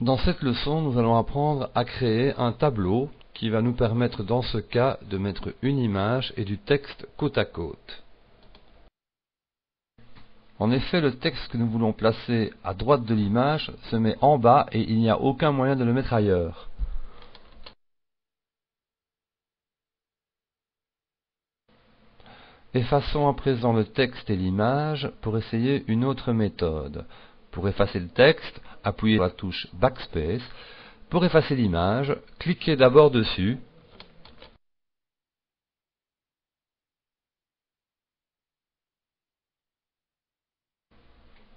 Dans cette leçon, nous allons apprendre à créer un tableau qui va nous permettre dans ce cas de mettre une image et du texte côte à côte. En effet, le texte que nous voulons placer à droite de l'image se met en bas et il n'y a aucun moyen de le mettre ailleurs. Effaçons à présent le texte et l'image pour essayer une autre méthode. Pour effacer le texte, appuyez sur la touche Backspace. Pour effacer l'image, cliquez d'abord dessus.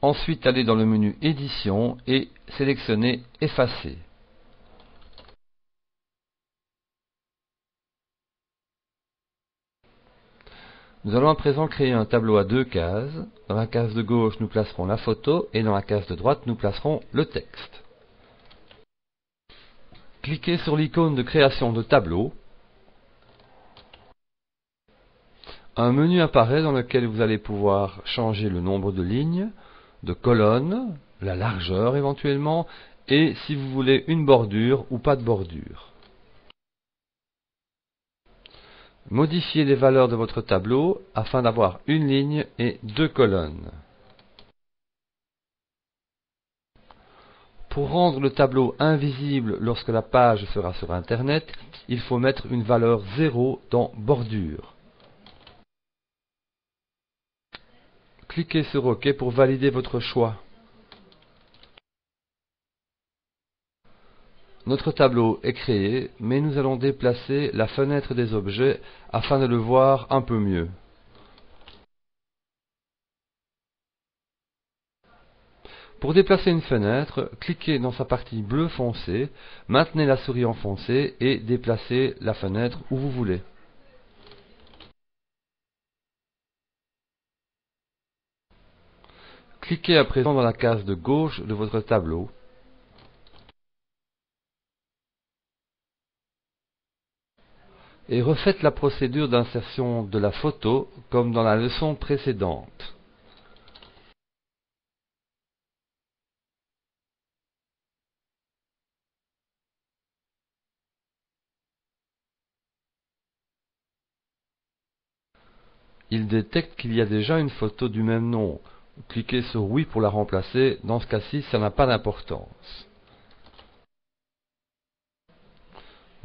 Ensuite, allez dans le menu Édition et sélectionnez Effacer. Nous allons à présent créer un tableau à deux cases. Dans la case de gauche, nous placerons la photo et dans la case de droite, nous placerons le texte. Cliquez sur l'icône de création de tableau. Un menu apparaît dans lequel vous allez pouvoir changer le nombre de lignes, de colonnes, la largeur éventuellement, et si vous voulez une bordure ou pas de bordure. Modifiez les valeurs de votre tableau afin d'avoir une ligne et deux colonnes. Pour rendre le tableau invisible lorsque la page sera sur Internet, il faut mettre une valeur 0 dans Bordure. Cliquez sur OK pour valider votre choix. Notre tableau est créé, mais nous allons déplacer la fenêtre des objets afin de le voir un peu mieux. Pour déplacer une fenêtre, cliquez dans sa partie bleu foncé, maintenez la souris enfoncée et déplacez la fenêtre où vous voulez. Cliquez à présent dans la case de gauche de votre tableau. Et refaites la procédure d'insertion de la photo comme dans la leçon précédente. Il détecte qu'il y a déjà une photo du même nom. Cliquez sur oui pour la remplacer, dans ce cas-ci ça n'a pas d'importance.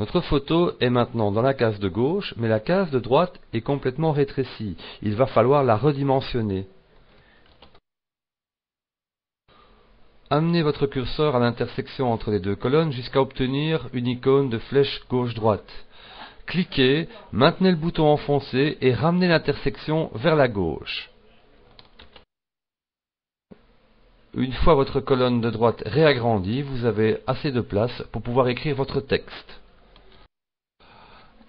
Notre photo est maintenant dans la case de gauche, mais la case de droite est complètement rétrécie. Il va falloir la redimensionner. Amenez votre curseur à l'intersection entre les deux colonnes jusqu'à obtenir une icône de flèche gauche-droite. Cliquez, maintenez le bouton enfoncé et ramenez l'intersection vers la gauche. Une fois votre colonne de droite réagrandie, vous avez assez de place pour pouvoir écrire votre texte.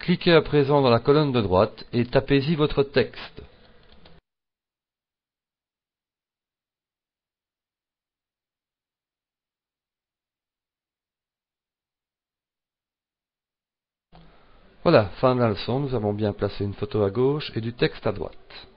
Cliquez à présent dans la colonne de droite et tapez-y votre texte. Voilà, fin de la leçon, nous avons bien placé une photo à gauche et du texte à droite.